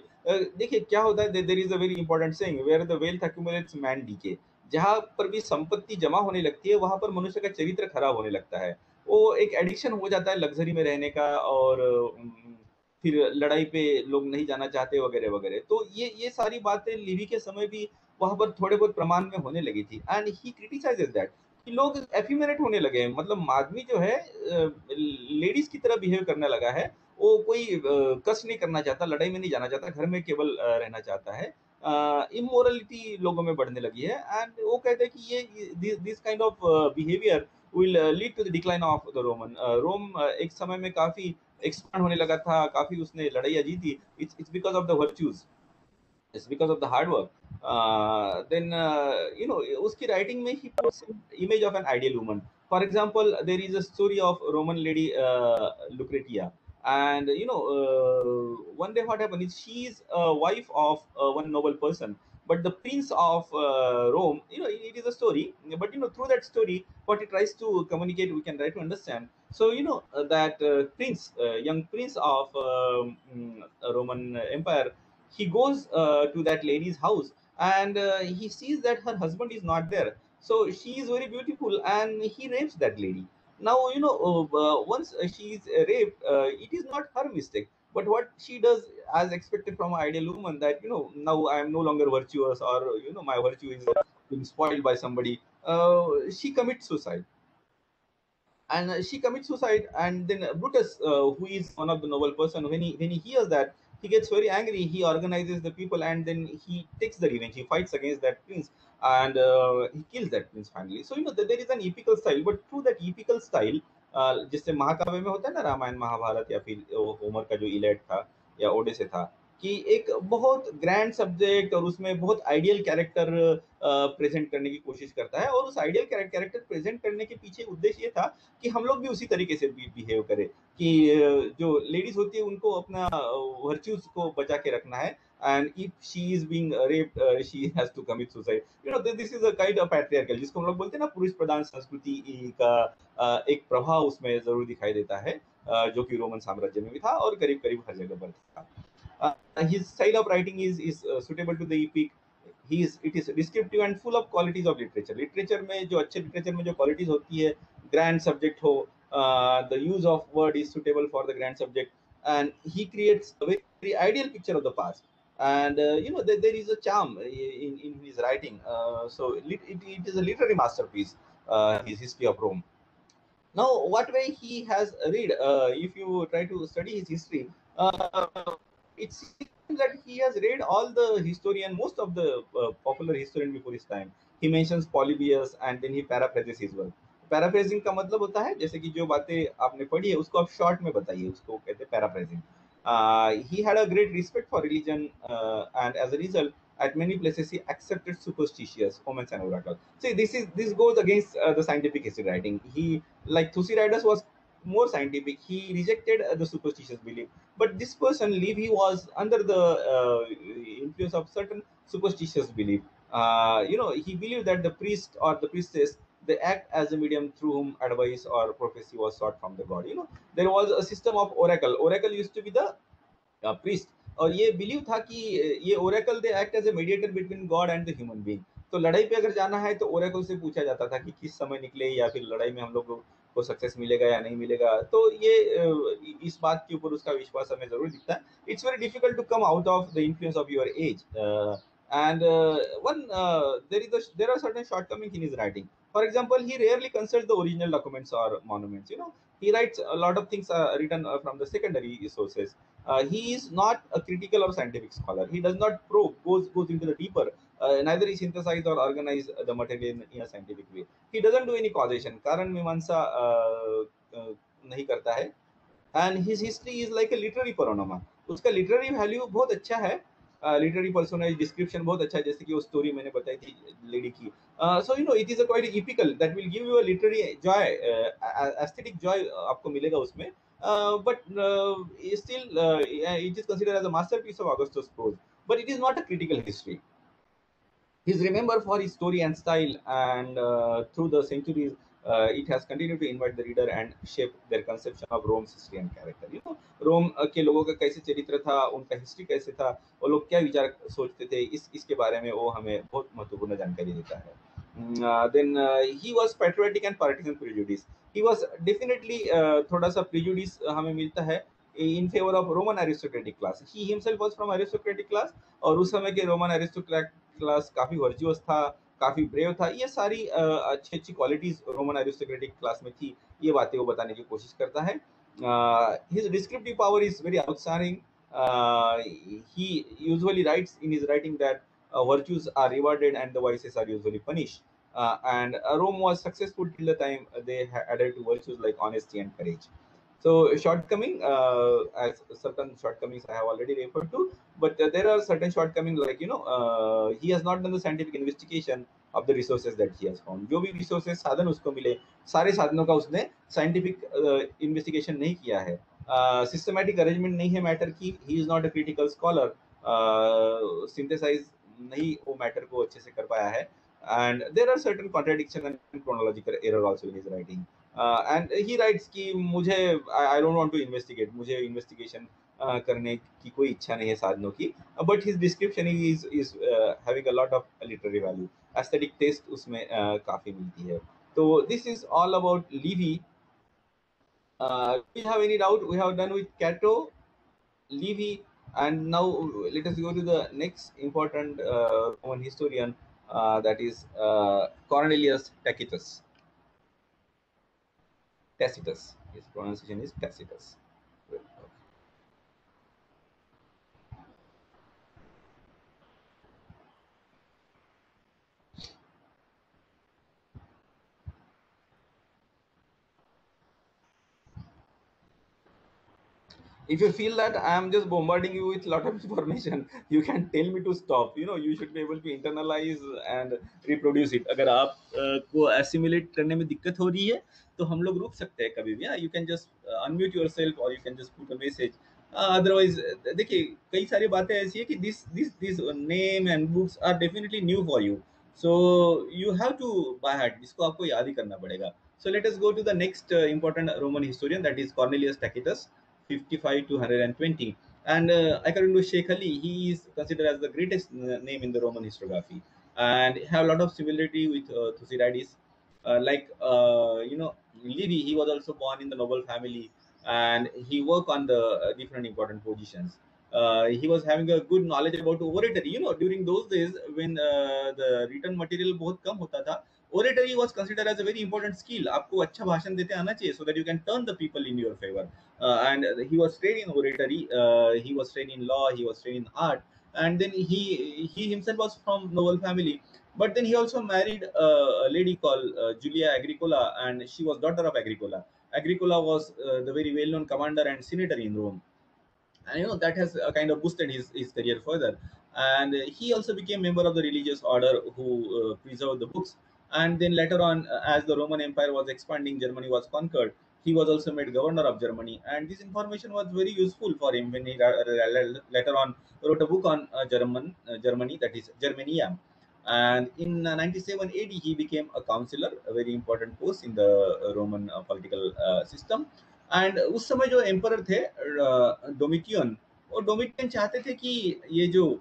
देखिए क्या होता है. There is a very important saying, where the wealth accumulates, man decay. जहाँ पर भी संपत्ति जमा होने लगती है, वहां पर मनुष्य का चरित्र खराब होने लगता है. वो एक एडिक्शन हो जाता है लग्जरी में रहने का, और फिर लड़ाई पे लोग नहीं जाना चाहते वगैरह वगैरह. तो ये सारी बातें लिवी के समय भी वहां पर थोड़े बहुत प्रमाण में होने लगी थी. एंड ही क्रिटिसाइजेस दैट कि लोग एफिमेरेट होने लगे हैं. मतलब आदमी जो है लेडीज की तरह बिहेव करने लगा है. वो कोई कष्ट नहीं करना चाहता, लड़ाई में नहीं जाना चाहता, घर में केवल रहना चाहता है. इमोरलिटी लोगों में बढ़ने लगी है. एंड वो कहते हैं कि ये this kind of behaviour will lead to the decline of the Roman. Rome एक समय में काफी एक्सपांड होने लगा था, काफी उसने लड़ाइयाँ जीती. It's because of the virtues, it's because of the hard work. Then uski writing mein he puts an image of an ideal woman. For example, there is a story of Roman lady Lucretia, and one day what happened is she is a wife of one noble person, but the prince of Rome, it is a story, but through that story what it tries to communicate we can try to understand. So that prince, young prince of Roman Empire, he goes to that lady's house, and he sees that her husband is not there. So she is very beautiful, and he rapes that lady. Now once she is raped, it is not her mistake, But what she does, as expected from an ideal woman, that now I am no longer virtuous, or my virtue is being spoiled by somebody. She commits suicide, and she commits suicide. And then Brutus, who is one of the noble person, when he hears that, he gets very angry. He organizes the people, and then he takes the revenge. He fights against that prince, and he kills that prince finally. So there is an epical style, but through that epical style, जैसे महाकाव्य में होता है ना, रामायण महाभारत, या फिर Homer का जो इलियड था या ओडिसी था, कि एक बहुत ग्रैंड सब्जेक्ट और उसमें बहुत आइडियल कैरेक्टर प्रेजेंट करने की कोशिश करता है, और उस आइडियल कैरेक्टर प्रेजेंट करने के पीछे उद्देश्य ये था कि हम लोग भी उसी तरीके से बिहेव करें, कि जो लेडीज होती है उनको अपना वर्च्यूज को बचा के रखना है, and if she is being raped she has to commit suicide. This is a kind of patriarchal, जिसको हम लोग बोलते हैं ना, पुरुष प्रधान संस्कृति का एक प्रभाव उसमें जरूर दिखाई देता है, जो कि रोमन साम्राज्य में भी था और करीब करीब हर जगह पर था। His style of writing is suitable to the epic. It is descriptive and full of qualities of literature. Literature में जो अच्छे लिटरेचर में जो क्वालिटीज होती है, ग्रैंड सब्जेक्ट हो, the use of word is suitable for the grand subject, and he creates a very ideal picture of the past. And there is a charm in his writing. So it is a literary masterpiece, his history of Rome. Now, what way he has read, if you try to study his history, it seems that he has read all the historian, most of the popular historian before his time. He mentions Polybius, and then he paraphrases his work. Paraphrasing का मतलब होता है जैसे कि जो बातें आपने पढ़ी है उसको आप शॉर्ट में बताइए, उसको कहते हैं paraphrasing. He had a great respect for religion, and as a result, at many places he accepted superstitious omens and oracles. See, this goes against the scientific history writing. He, like Thucydides, was more scientific. He rejected the superstitious belief, but this person Livy was under the influence of certain superstitious belief. He believed that the priest or the priestess, they act as a medium through whom advice or prophecy was sought from the god. There was a system of oracle used to be the priest, और ये believe था कि ये oracle they act as a mediator between god and the human being. तो लड़ाई पे अगर जाना है तो ओरेकल से पूछा जाता था कि किस समय निकले, या फिर लड़ाई में हम लोग को सक्सेस मिलेगा या नहीं मिलेगा। तो ये इस बात के ऊपर उसका विश्वास हमें जरूर दिखता है। It's very difficult to come out of the influence of your age, and one there are certain shortcomings in his writing. For example, he rarely consults the original documents or monuments. He writes a lot of things written from the secondary sources. He is not a critical or scientific scholar. He does not probe, goes into the deeper. Neither he synthesize or organize the material in a scientific way. He doesn't do any causation. कारण मीमांसा नहीं करता है। And his history is like a literary panorama. उसका literary value बहुत अच्छा है, literary पर्सोनाइज description बहुत अच्छा है, जैसे कि वो स्टोरी मैंने बताई थी लेडी की। So it is a quite epical that will give you a literary joy, aesthetic joy आपको मिलेगा उसमें। But still it is considered as a masterpiece of Augustus prose, but it is not a critical history. He's remembered for his story and style, and through the centuries, it has continued to invite the reader and shape their conception of Rome's history and character. रोम के लोगों का कैसे चरित्र था, उनका history कैसे था, वो लोग क्या विचार सोचते थे, इसके बारे में वो हमें बहुत महत्वपूर्ण जानकारी देता है। Then he was patriotic and partisan prejudice. He was definitely थोड़ा सा prejudice हमें मिलता है in favor of Roman aristocratic class. He himself was from aristocratic class, और उस समय के रोमन एरिस्टोक्रेट क्लास काफी वर्चुअस था, काफी ब्रेव था। ये सारी अच्छी अच्छी क्वालिटीज रोमन एरिस्टोक्रेटिक क्लास में थी, ये बातें वो बताने की कोशिश करता है। His descriptive power is very outstanding. He usually rights in his writing that virtues are rewarded and the vices are usually punished. And Rome was successful till the time they added to virtues like honesty and courage. So shortcoming, as certain shortcomings I have already referred to, but there are certain shortcomings like he has not done the scientific investigation of the resources that he has found. जो भी resources साधन उसको मिले, सारे साधनों का उसने scientific investigation नहीं किया है। systematic arrangement नहीं है मैटर की, he is not a critical scholar, synthesize नहीं वो मैटर को अच्छे से कर पाया है। And there are certain contradiction and chronological error also in his writing. And he writes कि मुझे I don't want to investigate, मुझे investigation करने की कोई इच्छा नहीं है साधनों की, but his description is having a lot of literary value, aesthetic taste उसमें काफी मिलती है। तो this is all about Livy. Do you have any doubt? We have done with Cato. Livy. And now let us go to the next important Roman historian, that is Cornelius Tacitus. Tacitus. His pronunciation is Tacitus. If you feel that I am just bombarding you with a lot of information, you can tell me to stop. You should be able to internalize and reproduce it. अगर आप को assimilate करने में दिक्कत हो रही है तो हम लोग रुक सकते हैं कभी भी. You can just unmute yourself or you can just put a message. Otherwise, देखिए कई सारी बातें ऐसी है कि this name and books are definitely new for you, so you have to by heart, इसको आपको याद ही करना पड़ेगा. So let us go to the next important Roman historian, that is Cornelius Tacitus, 55 to 120. And according to Sheikh Ali, he is considered as the greatest name in the Roman historiography, and have a lot of similarity with Thucydides. Livy, he was also born in the noble family, and he worked on the different important positions. He was having a good knowledge about oratory. During those days when the written material बहुत कम होता था, oratory was considered as a very important skill. आपको अच्छा भाषण देते आना चाहिए so that you can turn the people in your favor. And he was trained in oratory, he was trained in law, he was trained in art, and then he himself was from noble family. But then he also married a lady called Julia Agricola, and she was daughter of Agricola. Agricola was the very well-known commander and senator in Rome, and that has kind of boosted his career further. And he also became member of the religious order who preserved the books. And then later on, as the Roman Empire was expanding, Germany was conquered, he was also made governor of Germany, and this information was very useful for him when he later on wrote a book on Germany, that is Germania. And in 97 AD, he became a counselor, a very important post in the Roman political system. And उस समय जो emperor थे डोमिटियन, और डोमिटियन चाहते थे कि ये जो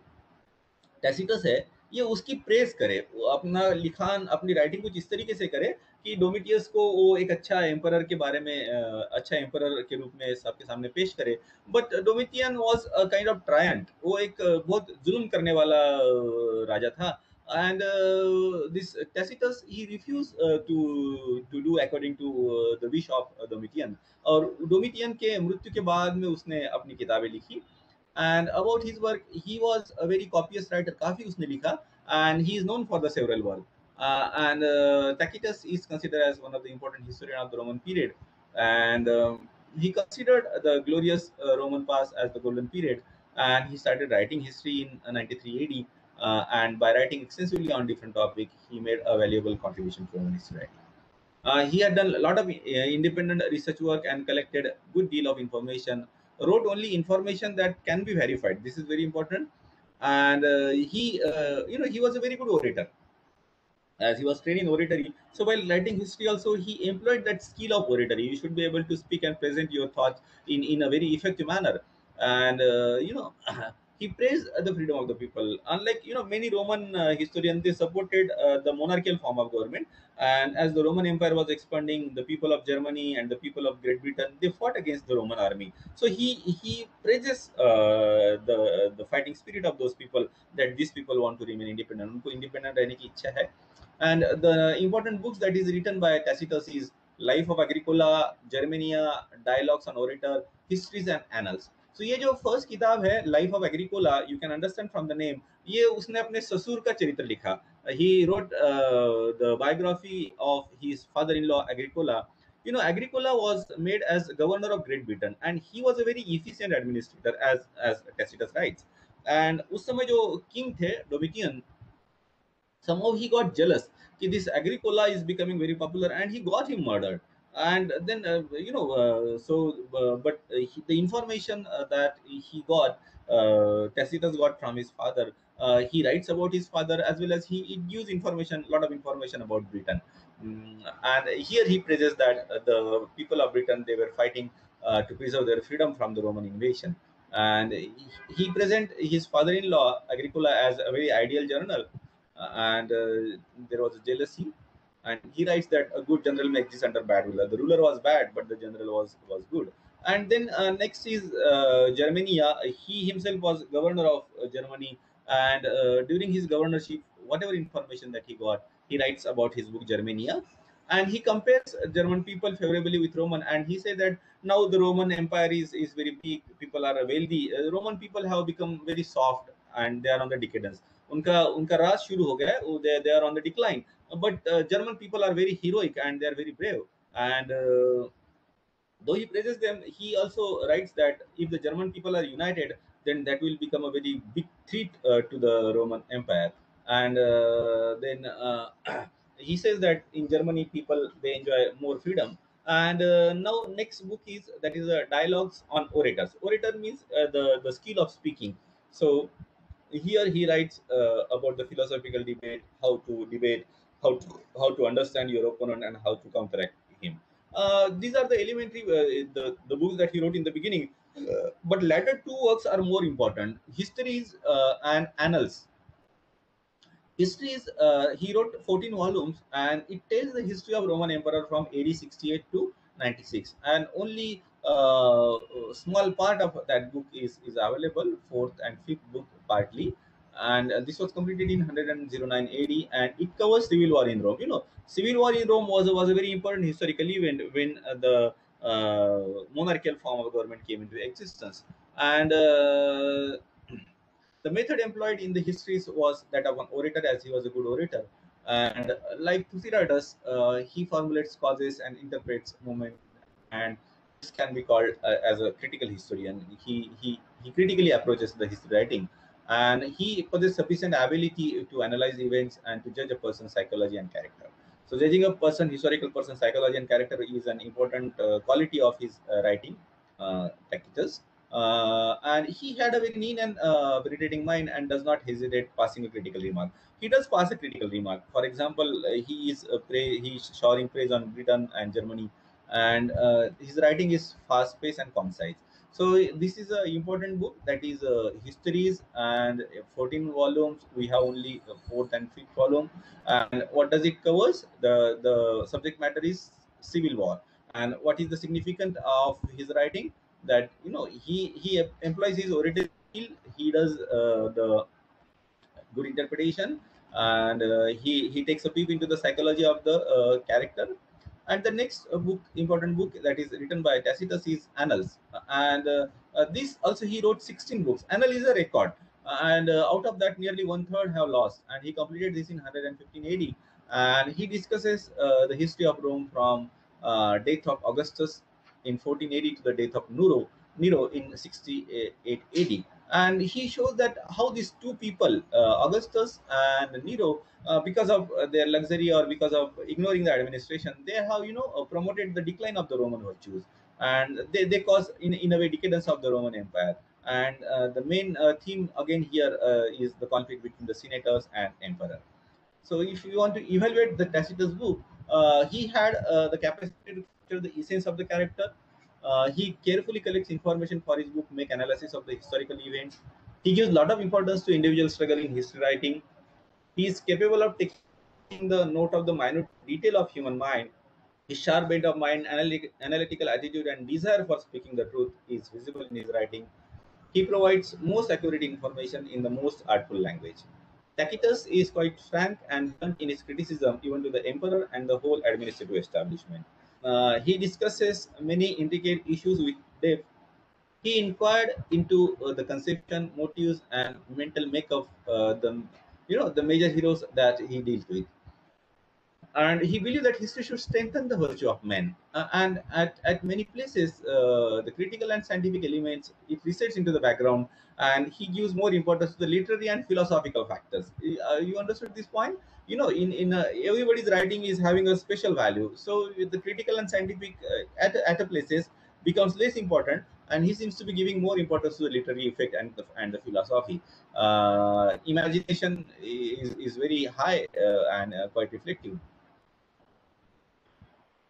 टैसिटस है ये उसकी प्रेस करे, वो अपना लिखान अपनी राइटिंग कुछ इस तरीके से करे कि डोमिटियस को वो एक अच्छा एम्परर के बारे में अच्छा एम्परर के रूप में सबके सामने पेश करे. But Domitian was a kind of tyrant, वो एक बहुत जुल्म करने वाला राजा था. And this Tacitus, he refused to do according to the wish of Domitian. और डोमिटियन के मृत्यु के बाद में उसने अपनी किताबें लिखी. And about his work, he was a very copious writer, काफी उसने लिखा, and he is known for the several work. And Tacitus is considered as one of the important historian of the Roman period, and he considered the glorious Roman past as the golden period, and he started writing history in 93 AD. And by writing extensively on different topics, he made a valuable contribution to Roman history. He had done a lot of independent research work and collected a good deal of information. Wrote only information that can be verified. This is very important. And he was a very good orator, as he was trained in oratory. So while writing history, also he employed that skill of oratory. You should be able to speak and present your thoughts in a very effective manner. And he praised the freedom of the people. Unlike many Roman historians, they supported the monarchical form of government. And as the Roman Empire was expanding, the people of Germany and the people of Great Britain, they fought against the Roman army. So he praises the fighting spirit of those people, that these people want to remain independent. उनको independent रहने की इच्छा है. And the important books that is written by Tacitus is Life of Agricola, Germania, Dialogues on Orator, Histories and Annals. So ये जो first किताब है life of Agricola, you can understand from the name, ये उसने अपने ससुर का चरित्र लिखा. He wrote the biography of his father in law Agricola. Agricola was made as governor of Great Britain, and he was a very efficient administrator, as Tacitus writes. And उस समय जो किंग थे डोमिटियन, somehow he got jealous कि this Agricola is becoming very popular, and he got him murdered. And then the information that he got, Tacitus got from his father. He writes about his father, as well as he gives information, a lot of information about Britain. And here he praises that the people of Britain, they were fighting to preserve their freedom from the Roman invasion. And he present his father-in-law Agricola as a very ideal general. And there was a jealousy. And he writes that a good general may exist under bad ruler. The ruler was bad, but the general was good. And then next is Germania. He himself was governor of Germany, and during his governorship, whatever information that he got, he writes about his book Germania, and he compares German people favorably with Roman, and he said that now the Roman Empire is very big, people are wealthy. Roman people have become very soft and they are on the decadence. उनका उनका राज शुरू हो गया है, they are on the decline. But German people are very heroic and they are very brave. And though he praises them, he also writes that if the German people are united, then that will become a very big threat to the Roman Empire. And then he says that in Germany, people they enjoy more freedom. And now next book is that is dialogues on orators. Orator means the skill of speaking. So here he writes about the philosophical debate, how to debate, how to understand your opponent, and how to counteract him. These are the elementary the books that he wrote in the beginning. But latter two works are more important: histories and annals. History is he wrote 14 volumes, and it tells the history of Roman Emperor from AD 68 to 96. And only a small part of that book is available, fourth and fifth book partly. And this was completed in 109 AD, and it covers civil war in Rome. Civil war in Rome was a very important historical event when the monarchical form of government came into existence. And the method employed in the histories was that of an orator, as he was a good orator. And like Thucydides, he formulates causes and interprets movement, and this can be called as a critical historian. He critically approaches the history writing, and he possesses sufficient ability to analyze events and to judge a person's psychology and character. So, judging a person, historical person's psychology and character is an important quality of his writing, Tacitus. And he had a very keen and penetrating mind and does not hesitate passing a critical remark. He does pass a critical remark. For example, he is showering praise on Britain and Germany, and his writing is fast paced and concise. So this is an important book, that is histories, and 14 volumes. We have only fourth and fifth volume. And what does it covers? The subject matter is civil war. And what is the significance of his writing? That he employs his oratory skill. He does the good interpretation, and he takes a peep into the psychology of the character. And the next important book that is written by Tacitus is Annals. And this also he wrote 16 books. Annal is a record, and out of that nearly one third have lost, and he completed this in 115 AD. And he discusses the history of Rome from death of Augustus in 1480 to the death of Nero in 68 AD. And he shows that how these two people, Augustus and Nero, because of their luxury or because of ignoring the administration, they have promoted the decline of the Roman virtues, and they cause in a way decadence of the Roman Empire. And the main theme again here is the conflict between the senators and emperor. So if you want to evaluate the Tacitus book, he had the capacity to capture the essence of the character. He carefully collects information for his book, make analysis of the historical events. He gives a lot of importance to individual struggle in history writing. He is capable of taking the note of the minute detail of human mind. His sharp bent of mind, analytical attitude, and desire for speaking the truth is visible in his writing. He provides most accurate information in the most artful language. Tacitus is quite frank and blunt in his criticism even to the emperor and the whole administrative establishment. He discusses many intricate issues with depth. He inquired into the conception, motives, and mental makeup of the major heroes that he deals with. And he believed that history should strengthen the virtue of men. And at many places, the critical and scientific elements it resides into the background, and he gives more importance to the literary and philosophical factors. You understood this point? In everybody's writing is having a special value. So with the critical and scientific at a places becomes less important, and he seems to be giving more importance to the literary effect and the philosophy. Imagination is very high and quite reflective.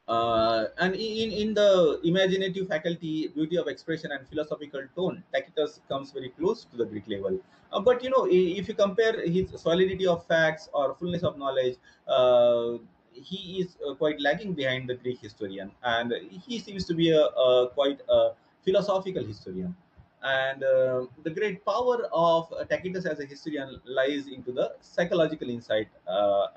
And in the imaginative faculty, beauty of expression and philosophical tone, Tacitus comes very close to the Greek level. But if you compare his solidity of facts or fullness of knowledge, he is quite lagging behind the Greek historian, and he seems to be a quite philosophical historian. And the great power of Tacitus as a historian lies into the psychological insight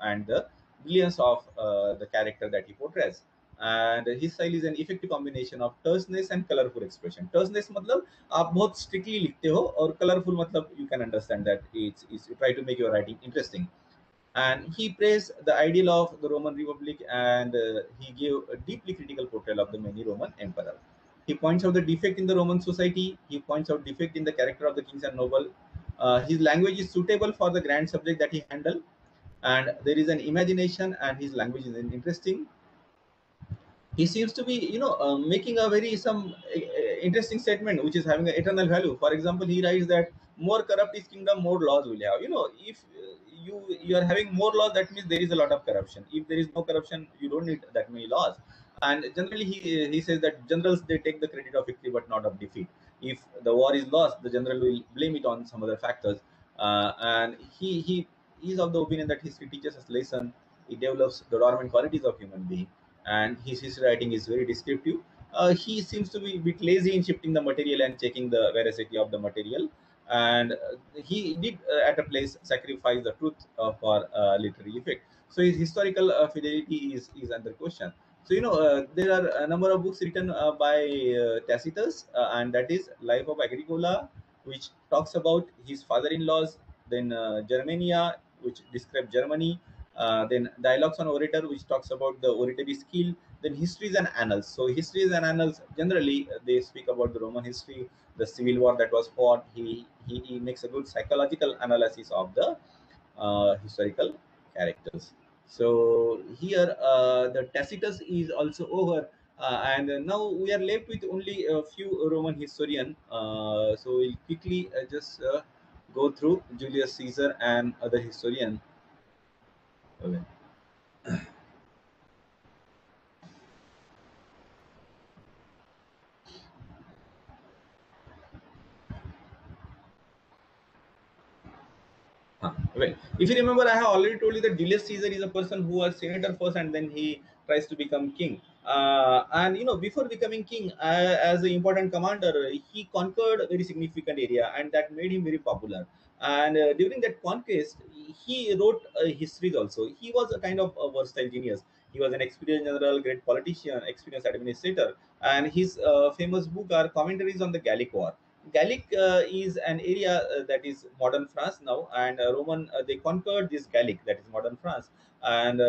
and the brilliance of the character that he portrays. And his style is an effective combination of terseness and colorful expression. Terseness मतलब आप बहुत strictly लिखते हो, और colorful मतलब you can understand that it's you try to make your writing interesting. And he praised the ideal of the Roman Republic, and he gave a deeply critical portrayal of the many Roman emperor. He points out the defect in the Roman society. He points out defect in the character of the kings and noble. His language is suitable for the grand subject that he handled, and there is an imagination, and his language is interesting. He seems to be making a very some interesting statement which is having an eternal value. For example, he writes that more corrupt is kingdom, more laws will have. If you are having more laws, that means there is a lot of corruption. If there is no corruption, you don't need that many laws. And generally he says that generals, they take the credit of victory but not of defeat. If the war is lost, the general will blame it on some other factors. And he is of the opinion that history teaches us lesson. It develops the dormant qualities of human being, and his writing is very descriptive. He seems to be a bit lazy in shifting the material and checking the veracity of the material, and he did at a place sacrifice the truth for literary effect. So his historical fidelity is under question. So there are a number of books written by Tacitus, and that is Life of Agricola, which talks about his father-in-laws, then Germania, which describes Germany, then Dialogues on Orator, which talks about the oratory skill, then Histories and Annals. So Histories and Annals, generally they speak about the Roman history, the civil war that was fought. He makes a good psychological analysis of the historical characters. So here the Tacitus is also over, and now we are left with only a few Roman historian. So we'll quickly just go through Julius Caesar and other historian. Okay. Well, if you remember, I have already told you that Julius Caesar is a person who was senator first, and then he tries to become king. And before becoming king, as an important commander, he conquered a very significant area, and that made him very popular. And during that conquest, he wrote histories also. He was a kind of a versatile genius. He was an experienced general, great politician, experienced administrator, and his famous book are commentaries on the Gallic War. Gallic is an area that is modern France now, and Roman they conquered this Gallic, that is modern France, and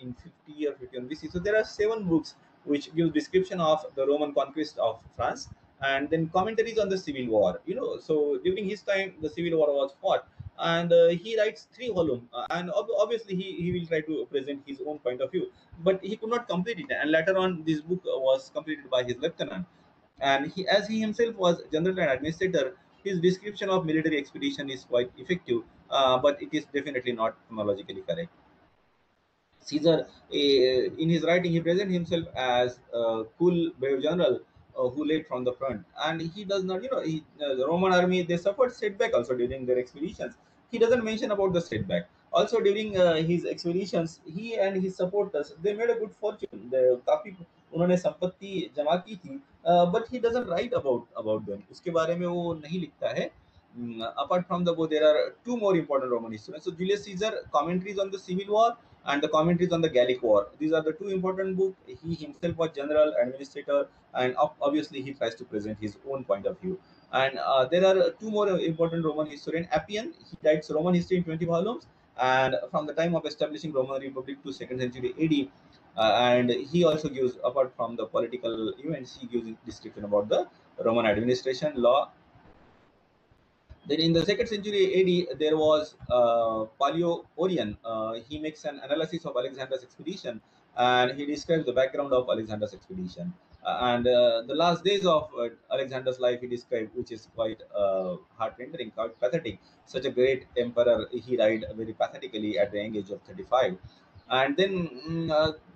in 50 or 51 BC. So there are 7 books which give description of the Roman conquest of France, and then commentaries on the Civil War. So during his time, the Civil War was fought, and he writes 3 volumes, and obviously he will try to present his own point of view, but he could not complete it, and later on this book was completed by his lieutenant. And as he himself was general and administrator, his description of military expedition is quite effective, but it is definitely not chronologically correct. Caesar, in his writing, he presents himself as a cool, brave general who led from the front, and he does not, the Roman army, they suffered setback also during their expeditions. He doesn't mention about the setback. Also, during his expeditions, he and his supporters, they made a good fortune. The काफी उन्होंने संपत्ति जमा की थी, but he doesn't write about them. उसके बारे में वो नहीं लिखता है. Apart from the both, there are 2 more important Roman historians. So Julius Caesar, commentaries on the Civil War, and the commentaries on the Gallic War. These are the 2 important books. He himself was general, administrator, and obviously he tries to present his own point of view. And there are 2 more important Roman historian. Appian, he writes Roman history in 20 volumes, and from the time of establishing Roman Republic to 2nd century AD. And he also gives, apart from the political events, he gives description about the Roman administration, law. Then in the 2nd century AD, there was Paleo Orion. He makes an analysis of Alexander's expedition, and he describes the background of Alexander's expedition. And the last days of Alexander's life he described, which is quite heart-rending, quite pathetic. Such a great emperor, he died very pathetically at the young age of 35. And then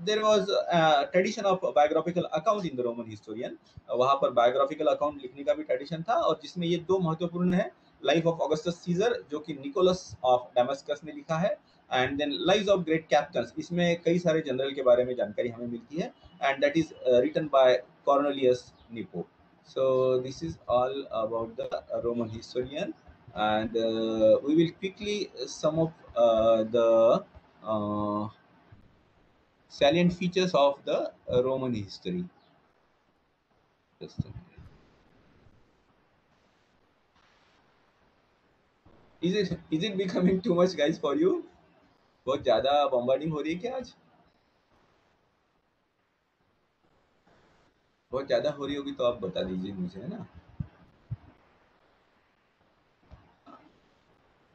there was a tradition of biographical account in the Roman historian. वहाँ पर biographical account लिखने का भी tradition था, और जिसमें ये 2 महत्वपूर्ण है. लाइफ ऑफ ऑगस्टस सीजर, जो कि निकोलस ऑफ डेमास्कस ने लिखा है, and then lives of great captains. इसमें कई सारे जनरल के बारे में जानकारी हमें मिलती है, and that is written by Cornelius Nepo. So this is all about the Roman historian, and we will quickly sum up the uh, salient features of the Roman history. Just a minute. Is it becoming too much, guys, for you? बहुत ज़्यादा bombarding हो रही है क्या आज? बहुत ज़्यादा हो रही होगी तो आप बता दीजिए मुझे, है ना?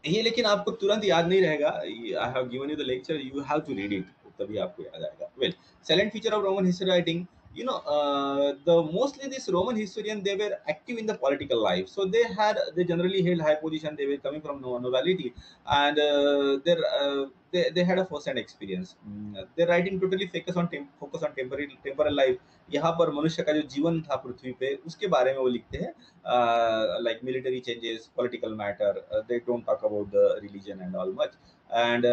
ये लेकिन आपको तुरंत याद नहीं रहेगा। I have given you the lecture, you have to read it, तभी आपको याद आएगा। Well, silent feature of Roman history writing, the mostly this Roman historian, they were active in the political life, so they generally held high position. They were coming from nobility, and they had a first hand experience. Their writing totally focus on temporal life. यहाँ पर मनुष्य का जो जीवन था पृथ्वी पे, उसके बारे में वो लिखते हैं, like military changes, political matter. They don't talk about the religion and all much. And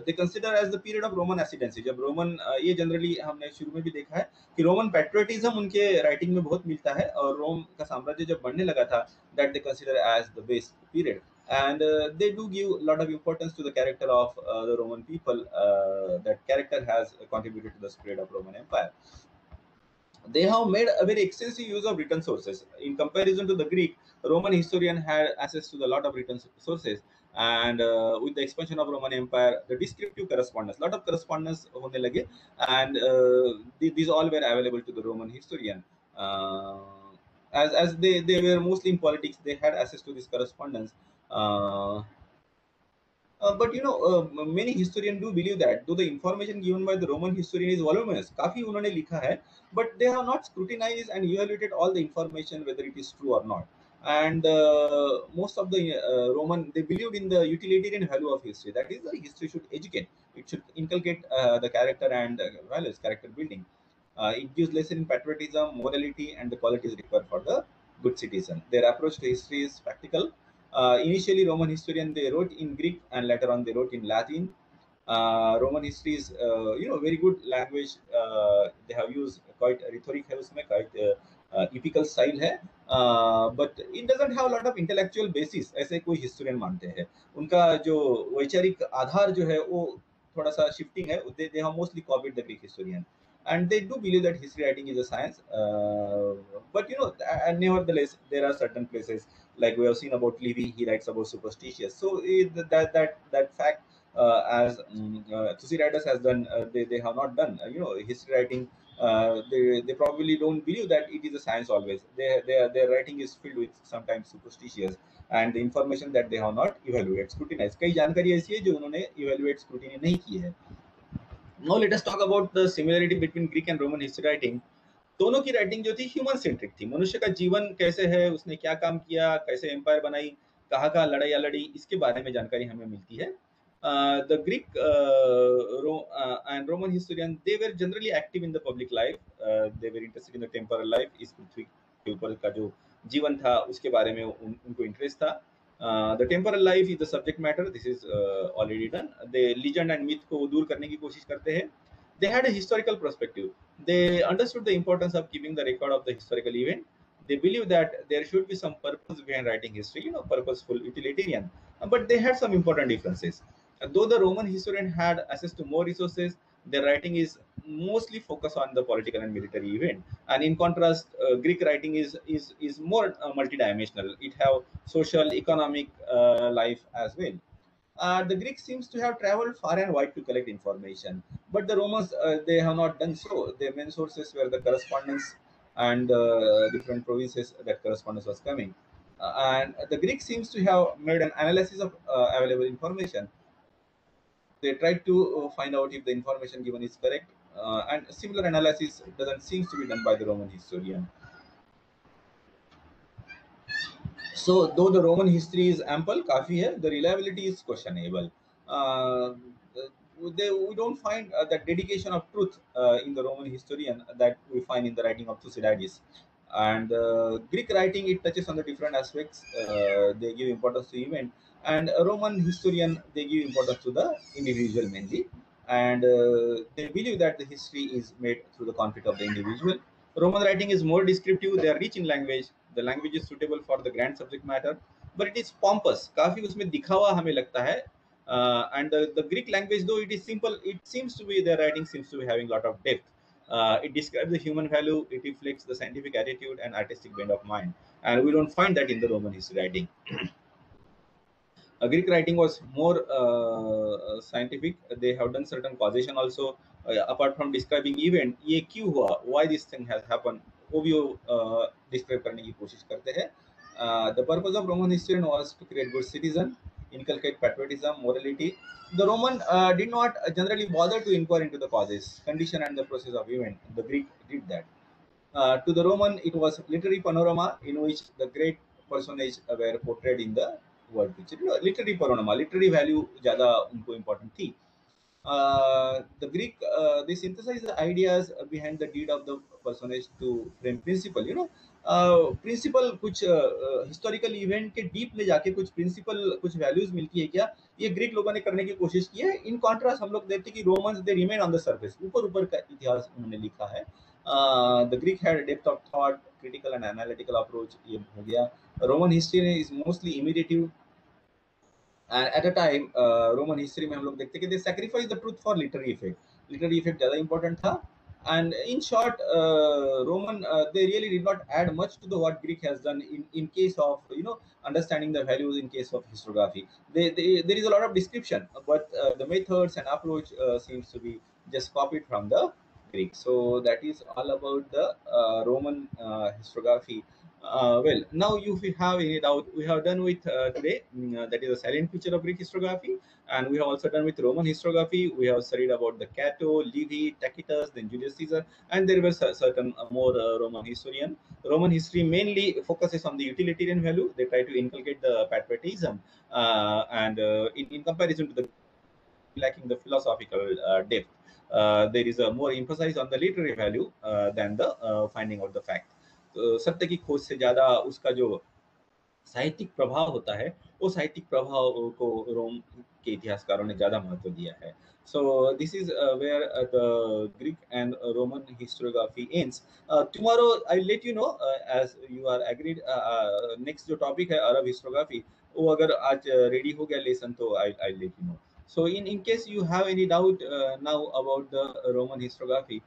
they consider as the period of Roman ascendancy. जब रोमन, ये जनरली हमने शुरू में भी देखा है कि रोमन पैट्रियटिज्म उनके राइटिंग में बहुत मिलता है, और रोम का साम्राज्य जब बढ़ने लगा था, that they consider as the best period. And they do give a lot of importance to the character of the Roman people. That character has contributed to the spread of Roman Empire. They have made a very extensive use of written sources. In comparison to the Greek, Roman historian had access to a lot of written sources. And with the expansion of Roman Empire, the descriptive correspondence, lot of correspondence hone lage, and these all were available to the Roman historian. As they were mostly in politics, they had access to this correspondence. But many historians do believe that though the information given by the Roman historian is voluminous, काफी उन्होंने लिखा है, but they have not scrutinized and evaluated all the information whether it is true or not. And most of the Roman, they believed in the utilitarian value of history. That is, the history should educate, it should inculcate the character and values, character building. It gives lesson in patriotism, morality, and the qualities required for the good citizen. Their approach to history is practical. Initially, Roman historian, they wrote in Greek, and later on they wrote in Latin. Roman history is, very good language. They have used quite rhetoric है उसमें, quite epical style है. But it doesn't have a lot of intellectual basis, ऐसे कोई historian मानते हैं. उनका जो वैचारिक आधार जो है वो थोड़ा सा shifting है. They have mostly copied the Greek historian, and they do believe that history writing is a science. But and nevertheless, there are certain places, like we have seen about Livy, he writes about superstitious. So that fact, as Thucydides has done, they have not done. History writing. They probably don't believe that it is a science always. Their writing is filled with sometimes superstitious, and the information that they have not evaluated, scrutinized. कई जानकारी ऐसी है जो उन्होंने evaluate scrutiny नहीं की है. Now let us talk about the similarity between Greek and Roman history writing. दोनों की राइटिंग जो थी ह्यूमन सेंट्रिक थी. मनुष्य का जीवन कैसे है, उसने क्या काम किया, कैसे एम्पायर बनाई, कहाँ कहाँ लड़ाइयाँ लड़ी, इसके बारे में जानकारी हमें मिलती है. The Greek and Roman historians, they were generally active in the public life. They were interested in the temporal life. इस पृथ्वी के ऊपर का जो जीवन था उसके बारे में उनको इंटरेस्ट था. The temporal life is the subject matter. This is already done. The legend and myth को दूर करने की कोशिश करते हैं. They had a historical perspective. They understood the importance of keeping the record of the historical event. They believe that there should be some purpose behind writing history, purposeful, utilitarian. But they had some important differences. Though the Roman historian had access to more resources, their writing is mostly focused on the political and military event. And in contrast, Greek writing is more multidimensional. It have social, economic life as well. The Greeks seems to have traveled far and wide to collect information, but the Romans, they have not done so. Their main sources were the correspondence and different provinces that correspondence was coming. And the Greeks seems to have made an analysis of available information. They tried to find out if the information given is correct, and similar analysis doesn't seems to be done by the Roman historian. So, though the Roman history is ample, काफी है, the reliability is questionable. Uh, we don't find that dedication of truth in the Roman historian that we find in the writing of Thucydides. And Greek writing, it touches on the different aspects. They give importance to event, and a Roman historian, they give importance to the individual mainly. And they believe that the history is made through the conflict of the individual. Roman writing is more descriptive. They are rich in language. The language is suitable for the grand subject matter, but it is pompous. काफी उसमें दिखावा हमें लगता है. And the Greek language, though it is simple, it seems to be their writing seems to be having a lot of depth. It describes the human value. It reflects the scientific attitude and artistic bent of mind, and we don't find that in the Roman history writing. Greek writing was more scientific. They have done certain causation also. Apart from describing event, ये क्यों हुआ, why this thing has happened, वो भी वो describe करने की कोशिश करते हैं. The purpose of Roman historian was to create good citizen, inculcate patriotism, morality. The Roman did not generally bother to inquire into the causes, condition, and the process of event. The Greek did that. To the Roman, it was literary panorama in which the great personages were portrayed in the word picture. You know, literary panorama, literary value ज़्यादा उनको important थी. The Greek they synthesize the ideas behind the deed of the personage to frame principle. You know, principle कुछ historical event के deep में जाके कुछ principle कुछ values मिलती है क्या? ये ग्रीक लोगों ने करने की कोशिश की है. इन कॉन्ट्रास्ट हम लोग देखते हैं कि Romans they remain on the surface, ऊपर ऊपर का इतिहास उन्होंने लिखा है. The Greek had depth of thought, critical and analytical approach, ये हो गया. Roman history is mostly imitative. And at a time Roman history में हम लोग देखते हैं कि they sacrifice the truth for literary effect. Literary effect ज़्यादा इंपॉर्टेंट था. And in short, Roman they really did not add much to the what Greek has done in case of understanding the values in case of historiography. There is a lot of description, but the methods and approach seems to be just copied from the Greek. So that is all about the Roman historiography. Well, now if you have any doubt, we have done with today. That is a silent feature of Greek historiography, and we have also done with Roman historiography. We have studied about the Cato, Livy, Tacitus, then Julius Caesar, and there were certain more Roman historian. Roman history mainly focuses on the utilitarian value. They try to inculcate the patriotism, and in comparison to the lacking the philosophical depth. There is a more emphasis on the literary value than the finding out the fact. सत्य की खोज से ज्यादा उसका जो साहित्यिक प्रभाव होता है, वो साहित्यिक प्रभाव को रोम के इतिहासकारों ने ज्यादा महत्व दिया है. So this is where the Greek and Roman historiography ends. Tomorrow I'll let you know, as you are agreed. Next जो topic है Arab historiography, वो अगर आज ready हो गया lesson तो I'll let you know. So in case you have any doubt now about the Roman historiography,